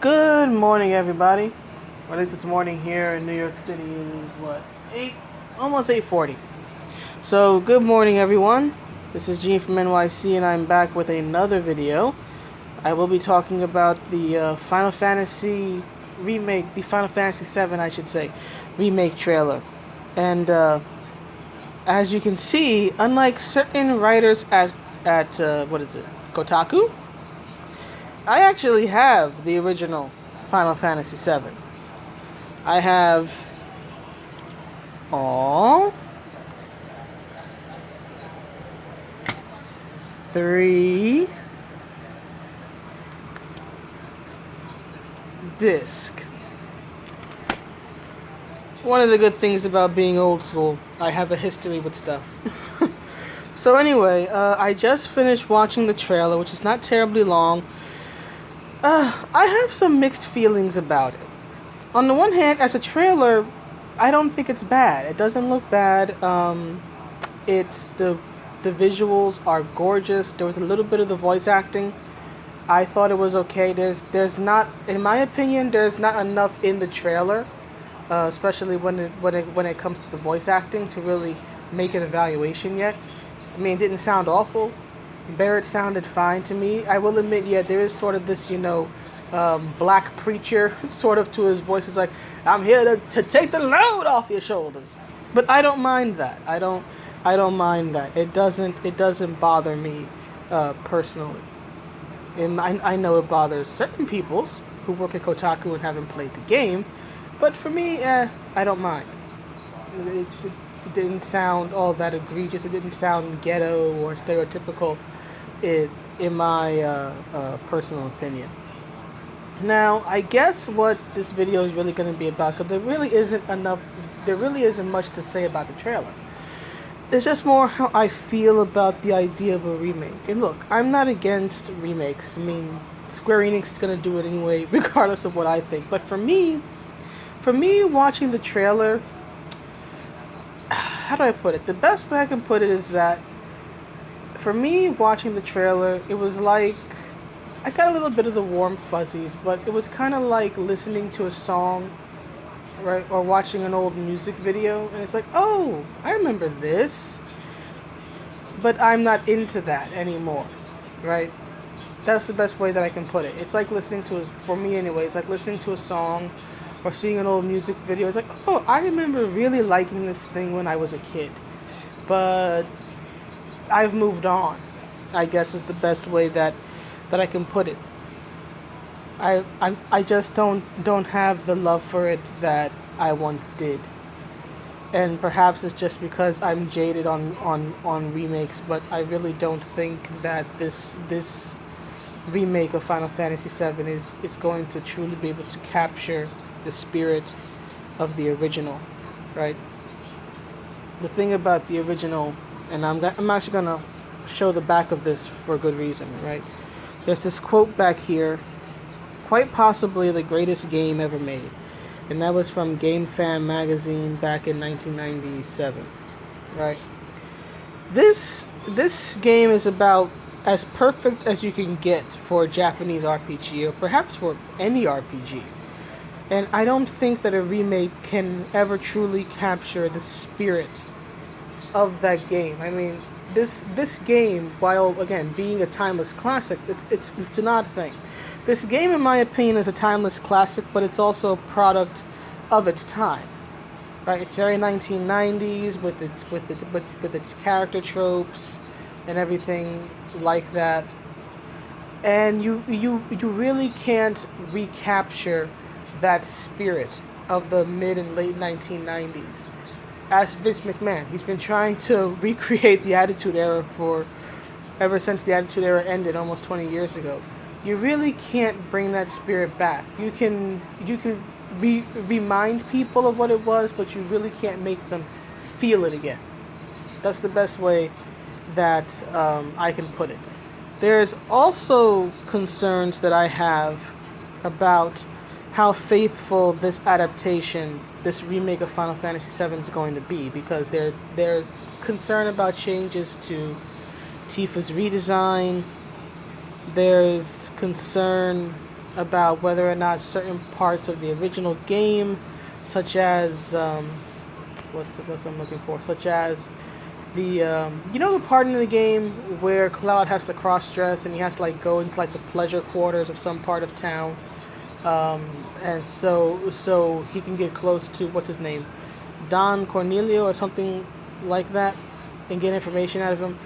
Good morning, everybody. Or at least it's morning here in New York City. It is what, 8, almost 8:40. So good morning, everyone. This is Gene from NYC, and I'm back with another video. I will be talking about the Final Fantasy remake, the Final Fantasy VII, I should say, remake trailer. And as you can see, unlike certain writers at what is it, Kotaku, I actually have the original Final Fantasy VII. I have all 3 discs. One of the good things about being old school, I have a history with stuff. So anyway, I just finished watching the trailer, which is not terribly long. I have some mixed feelings about it. On the one hand, as a trailer, I don't think it's bad. It doesn't look bad. It's the visuals are gorgeous. There was a little bit of the voice acting. I thought it was okay. There's not, in my opinion, there's not enough in the trailer, especially when it comes to the voice acting, to really make an evaluation yet. I mean, it didn't sound awful. Barrett sounded fine to me. I will admit, yeah, there is sort of this, black preacher sort of to his voice. It's like, I'm here to take the load off your shoulders. But I don't mind that. I don't mind that. It doesn't bother me personally. And I know it bothers certain peoples who work at Kotaku and haven't played the game, but for me, I don't mind. It didn't sound all that egregious. It didn't sound ghetto or stereotypical, in my personal opinion. Now, I guess what this video is really going to be about, because there really isn't much to say about the trailer. It's just more how I feel about the idea of a remake. And look, I'm not against remakes. I mean, Square Enix is going to do it anyway, regardless of what I think. But for me, watching the trailer, how do I put it? The best way I can put it is that, for me, watching the trailer, it was like, I got a little bit of the warm fuzzies, but it was kind of like listening to a song, right, or watching an old music video, and it's like, oh, I remember this, but I'm not into that anymore, right? That's the best way that I can put it. It's like listening to, for me anyway, it's like listening to a song or seeing an old music video. It's like, oh, I remember really liking this thing when I was a kid, but I've moved on, I guess is the best way that I can put it. I just don't have the love for it that I once did. And perhaps it's just because I'm jaded on remakes, but I really don't think that this remake of Final Fantasy VII is going to truly be able to capture the spirit of the original, right? The thing about the original, and I'm actually gonna show the back of this for a good reason, right? There's this quote back here, quite possibly the greatest game ever made, and that was from Game Fan magazine back in 1997, right? This game is about as perfect as you can get for a Japanese RPG, or perhaps for any RPG. And I don't think that a remake can ever truly capture the spirit of that game. I mean, this game, while again being a timeless classic, it's an odd thing. This game, in my opinion, is a timeless classic, but it's also a product of its time, right? It's very 1990s with its character tropes and everything like that, and you really can't recapture that spirit of the mid and late 1990s. Ask Vince McMahon. He's been trying to recreate the Attitude Era ever since the Attitude Era ended almost 20 years ago. You really can't bring that spirit back. You can remind people of what it was, but you really can't make them feel it again. That's the best way that I can put it. There's also concerns that I have about how faithful this adaptation, this remake of Final Fantasy VII is going to be, because there's concern about changes to Tifa's redesign. There's concern about whether or not certain parts of the original game, such as what's I'm looking for, such as the the part in the game where Cloud has to cross dress and he has to like go into like the pleasure quarters of some part of town, and so he can get close to what's his name, Don Cornelio or something like that, and get information out of him.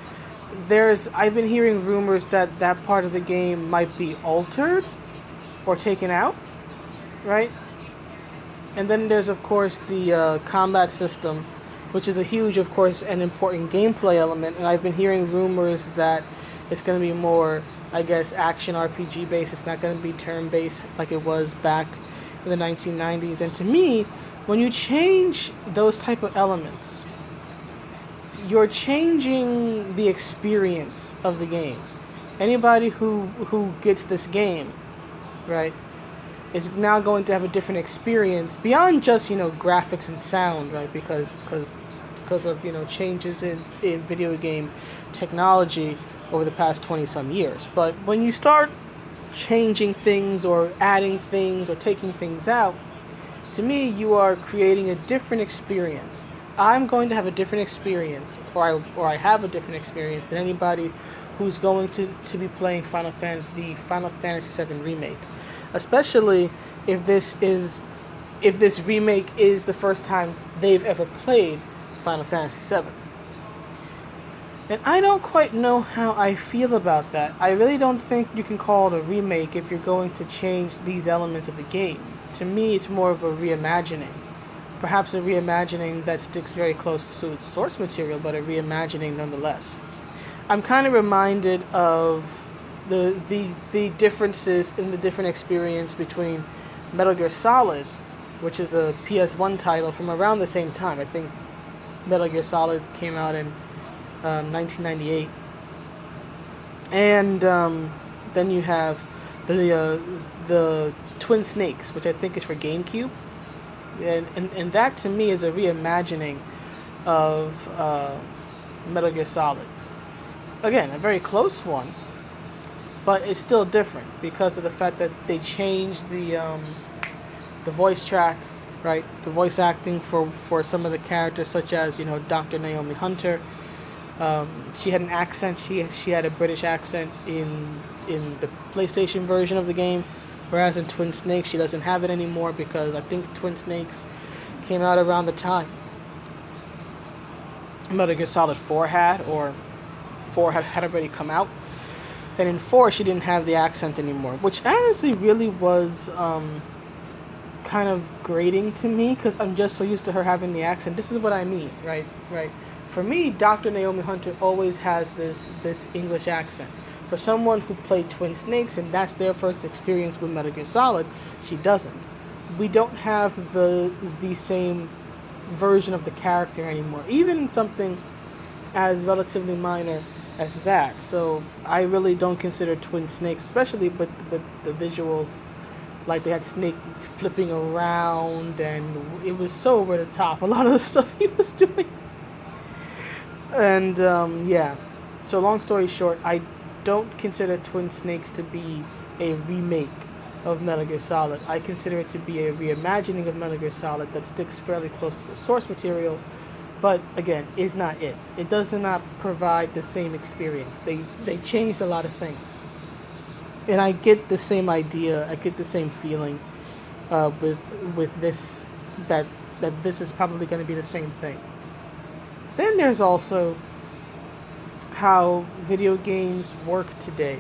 I've been hearing rumors that that part of the game might be altered or taken out, right? And then there's of course the combat system, which is a huge, of course, and important gameplay element. And I've been hearing rumors that it's going to be more, I guess, action RPG based. It's not going to be turn based like it was back in the 1990s. And to me, when you change those type of elements, you're changing the experience of the game. Anybody who gets this game, right, is now going to have a different experience beyond just graphics and sound, right? Because of changes in video game technology over the past 20 some years. But when you start changing things or adding things or taking things out, to me you are creating a different experience. I'm going to have a different experience, or I have a different experience than anybody who's going to be playing the Final Fantasy VII Remake. Especially if this remake is the first time they've ever played Final Fantasy VII. And I don't quite know how I feel about that. I really don't think you can call it a remake if you're going to change these elements of the game. To me, it's more of a reimagining. Perhaps a reimagining that sticks very close to its source material, but a reimagining nonetheless. I'm kind of reminded of the differences in the different experience between Metal Gear Solid, which is a PS1 title from around the same time. I think Metal Gear Solid came out in 1998. And then you have the Twin Snakes, which I think is for GameCube. And that to me is a reimagining of Metal Gear Solid. Again, a very close one, but it's still different because of the fact that they changed the voice track, right? The voice acting for some of the characters, such as Dr. Naomi Hunter. She had an accent. She had a British accent in the PlayStation version of the game, whereas in Twin Snakes she doesn't have it anymore because I think Twin Snakes came out around the time Metal Gear Solid 4 had, or 4 had already come out. And in 4 she didn't have the accent anymore, which honestly really was kind of grating to me because I'm just so used to her having the accent. This is what I mean, right? For me, Dr. Naomi Hunter always has this English accent. For someone who played Twin Snakes and that's their first experience with Metal Gear Solid, she doesn't. We don't have the same version of the character anymore, even something as relatively minor as that. So I really don't consider Twin Snakes, especially with the visuals, like they had Snake flipping around and it was so over the top, a lot of the stuff he was doing. And yeah, so long story short, I don't consider Twin Snakes to be a remake of Metal Gear Solid. I consider it to be a reimagining of Metal Gear Solid that sticks fairly close to the source material, but again, is not it. It does not provide the same experience. They changed a lot of things. And I get the same idea, I get the same feeling with this, that this is probably going to be the same thing. Then there's also how video games work today.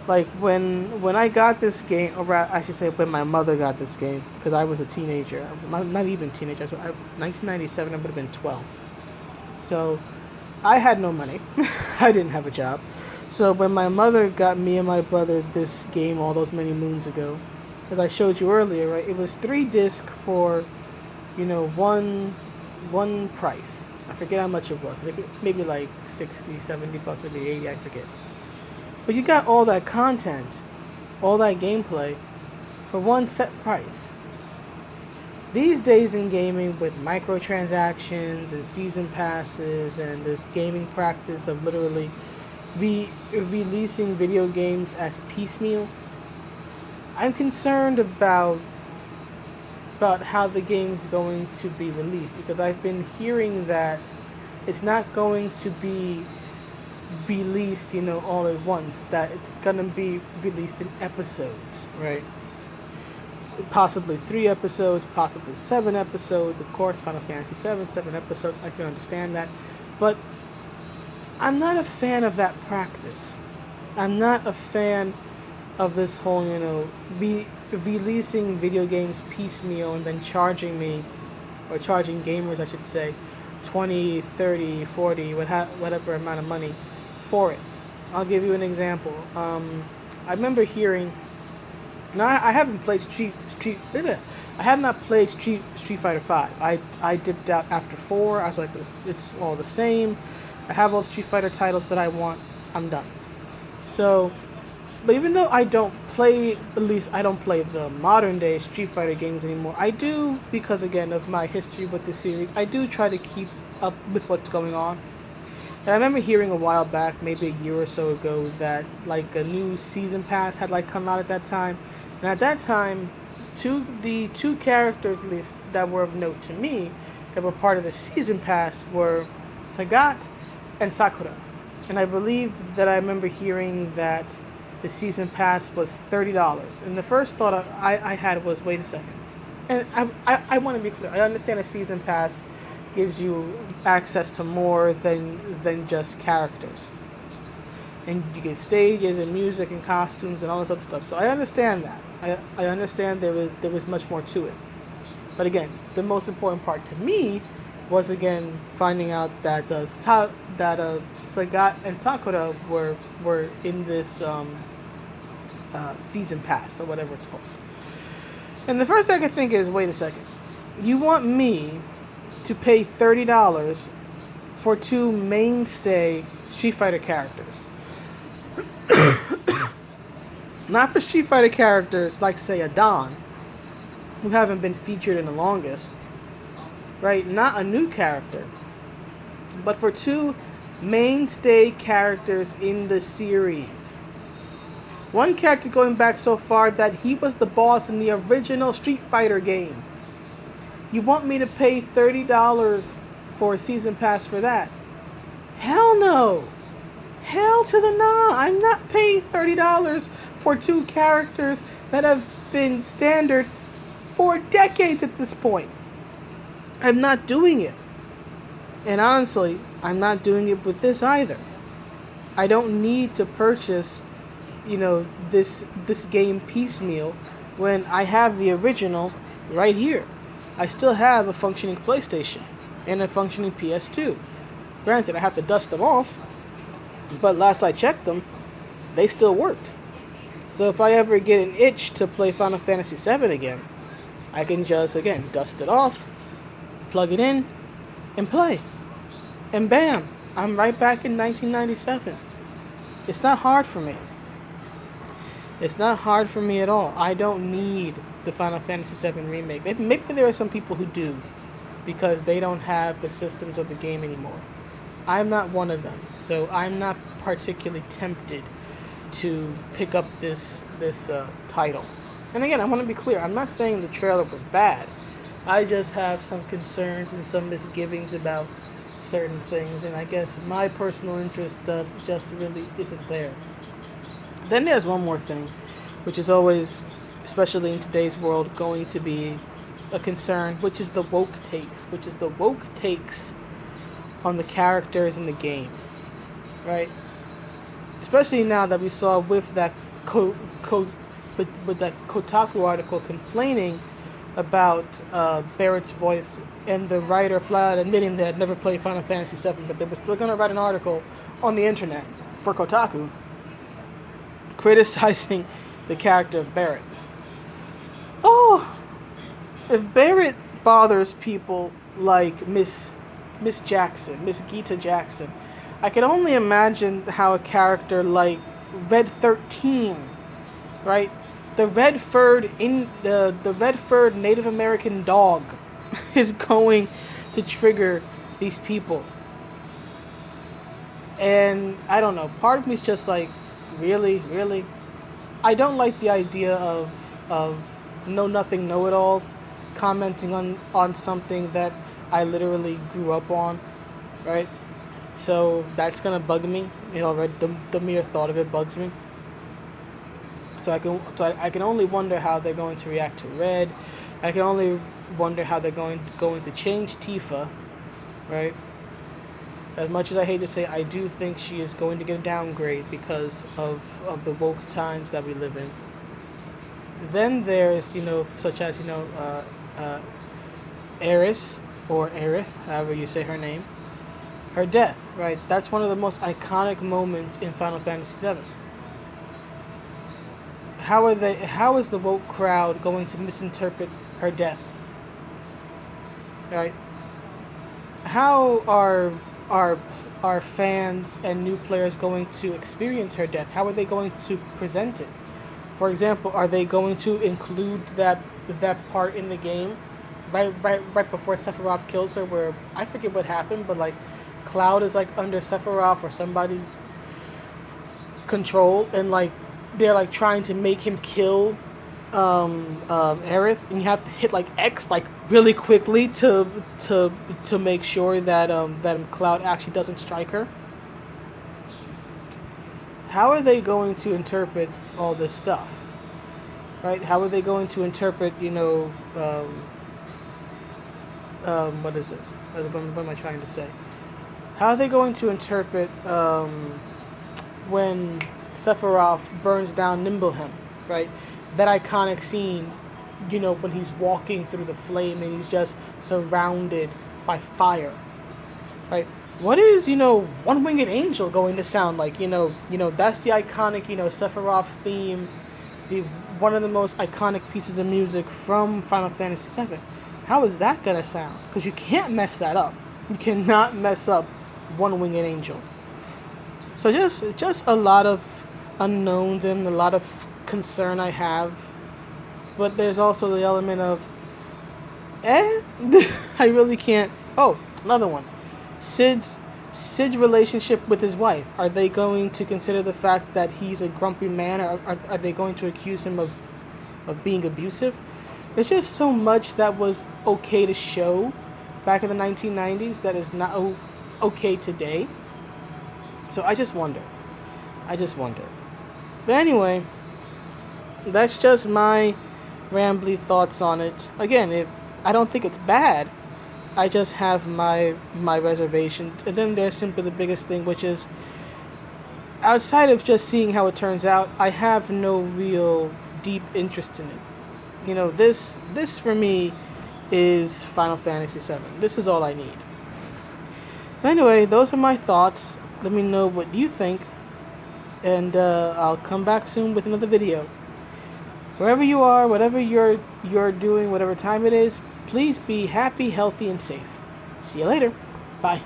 Like when I got this game, or I should say when my mother got this game, because I was a teenager, not even teenager, 1997 I would have been 12. So I had no money. I didn't have a job. So when my mother got me and my brother this game all those many moons ago, as I showed you earlier, right, it was 3 discs for, one price. I forget how much it was. Maybe like 60, 70 bucks, maybe 80, I forget. But you got all that content, all that gameplay, for one set price. These days in gaming, with microtransactions and season passes and this gaming practice of literally releasing video games as piecemeal, I'm concerned about how the game's going to be released, because I've been hearing that it's not going to be released, all at once. That it's gonna be released in episodes, right? Possibly 3 episodes, possibly 7 episodes. Of course, Final Fantasy 7 episodes. I can understand that, but I'm not a fan of that practice. I'm not a fan of this whole, releasing video games piecemeal and then charging me, or charging gamers, I should say, 20, 30, 40, whatever amount of money for it. I'll give you an example. I remember hearing. Now I haven't played I have not played Street Fighter 5. I dipped out after 4. I was like, it's all the same. I have all the Street Fighter titles that I want. I'm done. So, but even though I don't play, at least I don't play the modern day Street Fighter games anymore, I do, because again of my history with the series, I do try to keep up with what's going on. And I remember hearing a while back, maybe a year or so ago, that like a new season pass had like come out at that time. And at that time, the two characters lists that were of note to me that were part of the season pass were Sagat and Sakura. And I believe that I remember hearing that the season pass was $30. And the first thought I had was, wait a second. And I want to be clear. I understand a season pass gives you access to more than just characters. And you get stages and music and costumes and all this other stuff. So I understand that. I understand there was much more to it. But again, the most important part to me was again finding out that Sagat and Sakura were in this season pass or whatever it's called. And the first thing I could think is, wait a second, you want me to pay $30 for 2 mainstay Street Fighter characters? Not for Street Fighter characters like, say, a Don, who haven't been featured in the longest, right? Not a new character, but for 2 mainstay characters in the series. One character going back so far that he was the boss in the original Street Fighter game. You want me to pay $30 for a season pass for that? Hell no! Hell to the no! I'm not paying $30 for 2 characters that have been standard for decades at this point. I'm not doing it. And honestly, I'm not doing it with this either. I don't need to purchase, this game piecemeal when I have the original right here. I still have a functioning PlayStation and a functioning PS2. Granted, I have to dust them off, but last I checked them, they still worked. So if I ever get an itch to play Final Fantasy VII again, I can just, again, dust it off, plug it in, and play. And bam, I'm right back in 1997. It's not hard for me. It's not hard for me at all. I don't need the Final Fantasy VII Remake. Maybe there are some people who do, because they don't have the systems of the game anymore. I'm not one of them, so I'm not particularly tempted to pick up this title. And again, I want to be clear. I'm not saying the trailer was bad. I just have some concerns and some misgivings about certain things, and I guess my personal interest just really isn't there. Then there's one more thing, which is always, especially in today's world, going to be a concern, which is the woke takes on the characters in the game, right? Especially now that we saw with that with that Kotaku article complaining about Barrett's voice, and the writer flat out admitting they had never played Final Fantasy VII, but they were still going to write an article on the internet for Kotaku criticizing the character of Barrett. Oh, if Barrett bothers people like Miss Jackson, Miss Geeta Jackson, I can only imagine how a character like Red 13, right? The red-furred Native American dog is going to trigger these people. And I don't know, part of me is just like, really? I don't like the idea of of know-nothing know-it-alls commenting on something that I literally grew up on, right? So that's gonna bug me. Right? The mere thought of it bugs me. So I can only wonder how they're going to react to Red. I can only wonder how they're going to change Tifa, right? As much as I hate to say, I do think she is going to get a downgrade because of the woke times that we live in. Then there's, such as, Aerith, or Aerith, however you say her name. Her death, right? That's one of the most iconic moments in Final Fantasy VII. How is the woke crowd going to misinterpret her death? Right? How are fans and new players going to experience her death? How are they going to present it? For example, are they going to include that part in the game right before Sephiroth kills her, where I forget what happened, but like Cloud is like under Sephiroth or somebody's control, and like they're like trying to make him kill Aerith, and you have to hit like X like really quickly to make sure that Cloud actually doesn't strike her. How are they going to interpret all this stuff? Right? How are they going to interpret, what is it? What am I trying to say? How are they going to interpret when Sephiroth burns down Nibelheim, right? That iconic scene, when he's walking through the flame and he's just surrounded by fire, right? What is, One-Winged Angel going to sound like? That's the iconic, Sephiroth theme, one of the most iconic pieces of music from Final Fantasy VII. How is that gonna sound? Because you can't mess that up. You cannot mess up One-Winged Angel. So just a lot of unknowns and a lot of concern I have. But there's also the element of, I really can't. Oh, another one. Sid's relationship with his wife. Are they going to consider the fact that he's a grumpy man, or are they going to accuse him of being abusive? There's just so much that was okay to show back in the 1990s that is not okay today. So I just wonder. But anyway, that's just my rambly thoughts on it. Again, I don't think it's bad. I just have my reservations. And then there's simply the biggest thing, which is, outside of just seeing how it turns out, I have no real deep interest in it. This for me is Final Fantasy VII. This is all I need. But anyway, those are my thoughts. Let me know what you think, and I'll come back soon with another video. Wherever you are, whatever you're doing, whatever time it is, please be happy, healthy, and safe. See you later. Bye.